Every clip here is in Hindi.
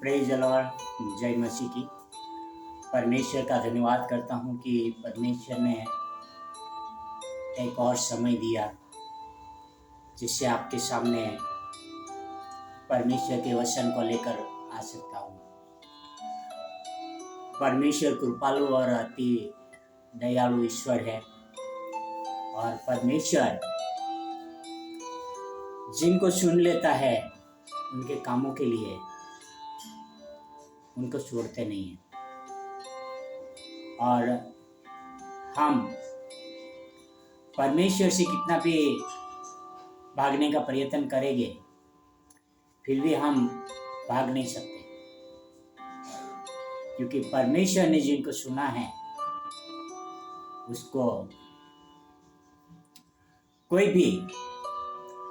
Praise the Lord. जय मसीह की। परमेश्वर का धन्यवाद करता हूँ कि परमेश्वर ने एक और समय दिया जिससे आपके सामने परमेश्वर के वचन को लेकर आ सकता हूँ। परमेश्वर कृपालु और अति दयालु ईश्वर है और परमेश्वर जिनको चुन लेता है उनके कामों के लिए उनको छोड़ते नहीं है। और हम परमेश्वर से कितना भी भागने का प्रयत्न करेंगे फिर भी हम भाग नहीं सकते, क्योंकि परमेश्वर ने जिनको सुना है उसको कोई भी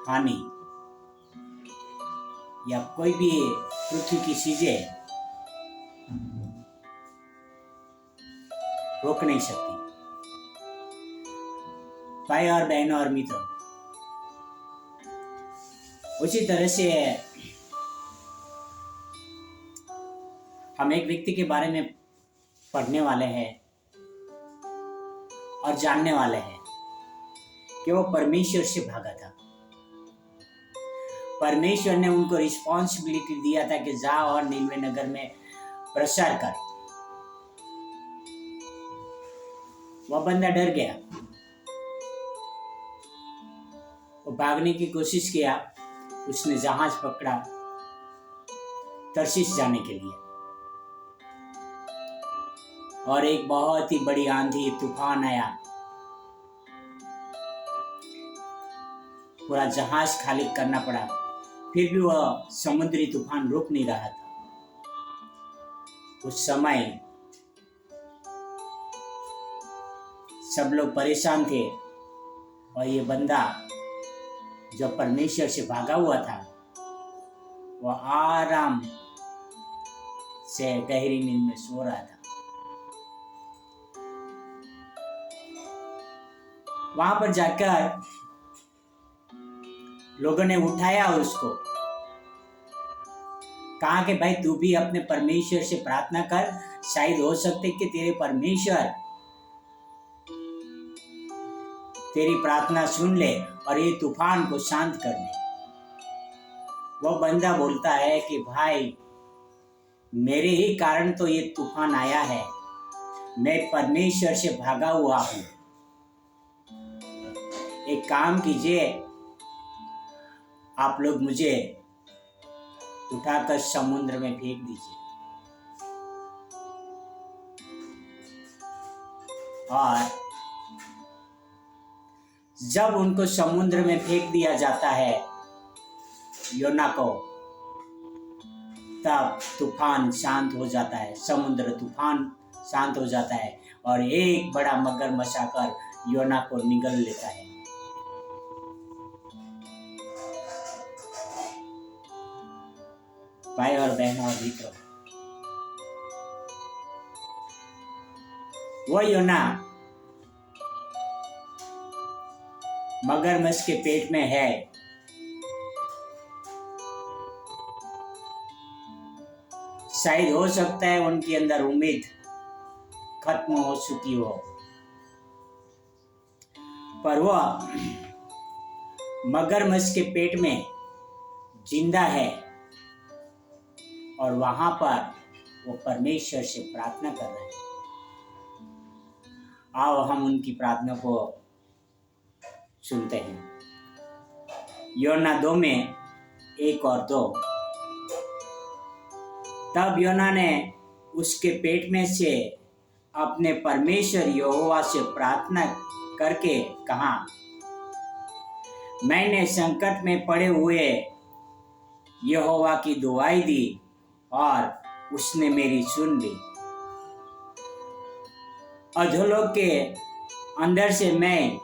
हानि या कोई भी पृथ्वी की चीजें रोक नहीं सकती। भाई और बहनों और मित्रों, उसी तरह से हम एक व्यक्ति के बारे में पढ़ने वाले हैं और जानने वाले हैं कि वो परमेश्वर से भागा था। परमेश्वर ने उनको रिस्पॉन्सिबिलिटी दिया था कि जा और नीनवे नगर में प्रचार कर। वह बंदा डर गया, वो भागने की कोशिश किया। उसने जहाज पकड़ा तर्शीश जाने के लिए, और एक बहुत ही बड़ी आंधी तूफान आया, पूरा जहाज खाली करना पड़ा। फिर भी वह समुद्री तूफान रुक नहीं रहा था। उस समय सब लोग परेशान थे और ये बंदा जो परमेश्वर से भागा हुआ था वह आराम से गहरी नींद में सो रहा था। वहां पर जाकर लोगों ने उठाया उसको, कहा कि भाई तू भी अपने परमेश्वर से प्रार्थना कर, शायद हो सकते कि तेरे परमेश्वर तेरी प्रार्थना सुन ले और ये तूफान को शांत कर दे। वो बंदा बोलता है कि भाई मेरे ही कारण तो ये तूफान आया है, मैं परमेश्वर से भागा हुआ हूं। एक काम कीजिए, आप लोग मुझे उठाकर समुद्र में फेंक दीजिए। और जब उनको समुद्र में फेंक दिया जाता है योना को, तब तूफान शांत हो जाता है, समुद्र तूफान शांत हो जाता है और एक बड़ा मगरमच्छ आकर योना को निगल लेता है। भाई और बहनों और मित्रों, वो योना मगरमच्छ के पेट में है। शायद हो सकता है उनके अंदर उम्मीद खत्म हो चुकी हो, पर वह मगरमच्छ के पेट में जिंदा है और वहां पर वो परमेश्वर से प्रार्थना कर रहे हैं। आओ हम उनकी प्रार्थना को सुनते हैं। योना 2 में 1 और 2। तब योना ने उसके पेट में से अपने परमेश्वर यहोवा से प्रार्थना करके कहा, मैंने संकट में पड़े हुए यहोवा की दुआई दी और उसने मेरी सुन ली। अधोलोक के अंदर से मैं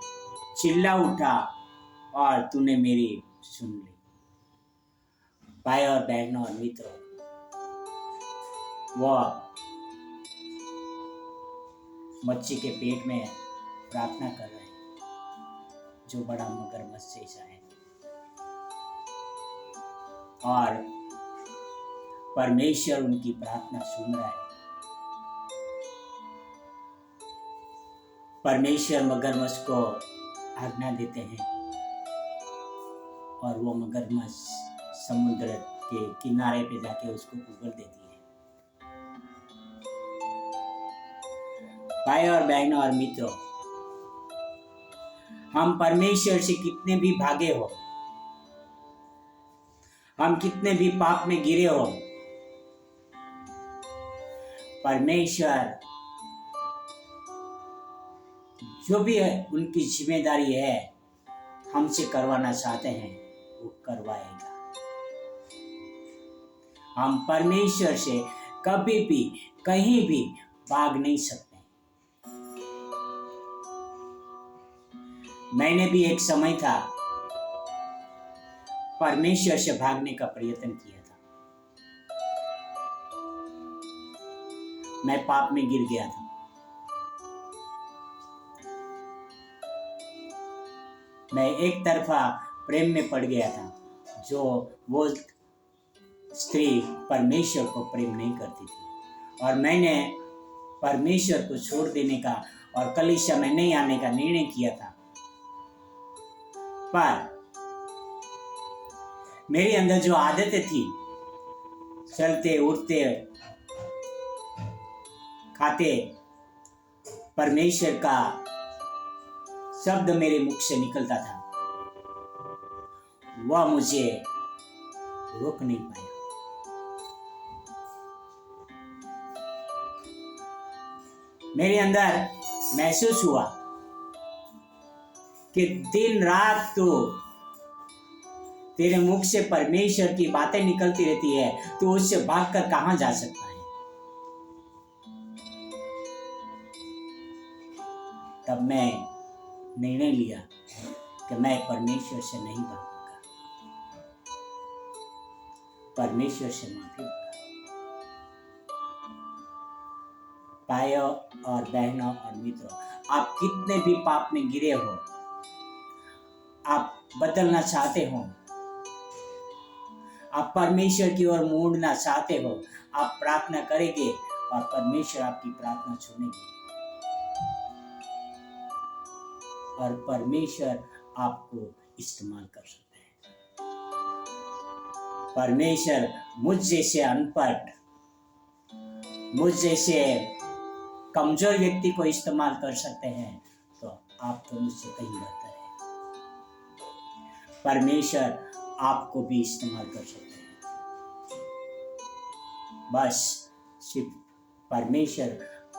चिल्ला उठा और तूने मेरी सुन ली। भाई और बहनों और मित्रों, वह मच्छी के पेट में प्रार्थना कर रहे हैं जो बड़ा मगरमच्छ जैसा है, और परमेश्वर उनकी प्रार्थना सुन रहा है। परमेश्वर मगरमच्छ को आज्ञा देते हैं और वो मगरमच्छ समुद्र के किनारे पे जाके उसको उगल देती है। भाई और बहनों और मित्रों, हम परमेश्वर से कितने भी भागे हो, हम कितने भी पाप में गिरे हो, परमेश्वर जो भी है उनकी जिम्मेदारी है हमसे करवाना चाहते हैं वो करवाएगा। हम परमेश्वर से कभी भी कहीं भी भाग नहीं सकते। मैंने भी एक समय था परमेश्वर से भागने का प्रयत्न किया था। मैं पाप में गिर गया था। मैं एक तरफा प्रेम में पड़ गया था, जो वो स्त्री परमेश्वर को प्रेम नहीं करती थी, और मैंने परमेश्वर को छोड़ देने का और कलीसिया में नहीं आने का निर्णय किया था। पर मेरे अंदर जो आदतें थी, चलते उठते खाते परमेश्वर का शब्द मेरे मुख से निकलता था, वह मुझे रोक नहीं पाया। मेरे अंदर महसूस हुआ कि दिन रात तो तेरे मुख से परमेश्वर की बातें निकलती रहती है, तो उससे भागकर कहां जा सकता है। तब मैं निर्णय लिया कि मैं परमेश्वर से नहीं भागूंगा, परमेश्वर से माफी मांगा। भाइयों और बहनों और मित्रों, आप कितने भी पाप में गिरे हो, आप बदलना चाहते हो, आप परमेश्वर की ओर मुड़ना चाहते हो, आप प्रार्थना करेंगे और परमेश्वर आपकी प्रार्थना सुनेंगे और परमेश्वर आपको इस्तेमाल कर सकते हैं। परमेश्वर मुझ जैसे अनपढ़, मुझ जैसे कमजोर व्यक्ति को इस्तेमाल कर सकते हैं, तो आप तो मुझसे कहीं बेहतर है। परमेश्वर आपको भी इस्तेमाल कर सकते हैं। बस सिर्फ परमेश्वर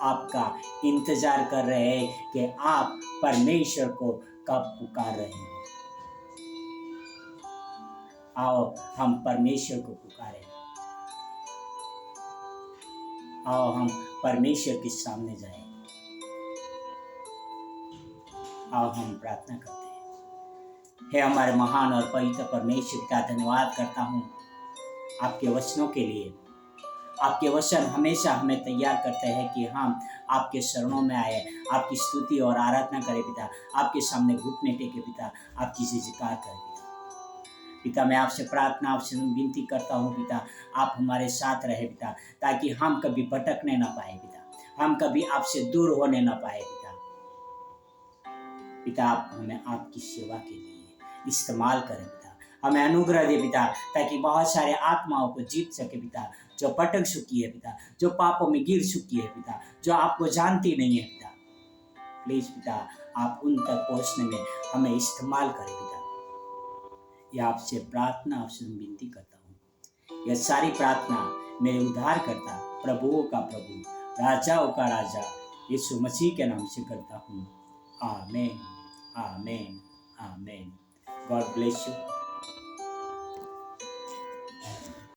आपका इंतजार कर रहे हैं कि आप परमेश्वर को कब पुकार रहे हैं। आओ हम परमेश्वर को पुकारें, आओ हम परमेश्वर के सामने जाएं, आओ हम प्रार्थना करते हैं। हे हमारे महान और पवित्र परमेश्वर का धन्यवाद करता हूँ आपके वचनों के लिए। आपके वचन हमेशा हमें तैयार करते हैं कि हम आपके शरणों में आए, आपकी स्तुति और आराधना करें पिता, आपके सामने घुटने टेके पिता, आपकी जयजयकार करें पिता। मैं आपसे प्रार्थना, आपसे विनती करता हूँ पिता, आप हमारे साथ रहे पिता, ताकि हम कभी भटकने ना पाए पिता, हम कभी आपसे दूर होने ना पाए पिता। पिता आप हमें आपकी सेवा के लिए इस्तेमाल करें पिता, हमें अनुग्रह दे पिता, ताकि बहुत सारे आत्माओं को जीत सके पिता, जो भटक चुकी है पिता, जो पापों में गिर चुकी है पिता, जो आपको जानती नहीं है पिता। प्लीज पिता आप उन तक पहुंचने में हमें इस्तेमाल करें पिता। यह आपसे प्रार्थना, आपसे विनती करता हूँ। यह सारी प्रार्थना मेरे उद्धार करता, प्रभुओं का प्रभु, राजाओं का राजा यीशु मसीह के नाम से करता हूँ। आमीन, आमीन, आमीन। God bless you.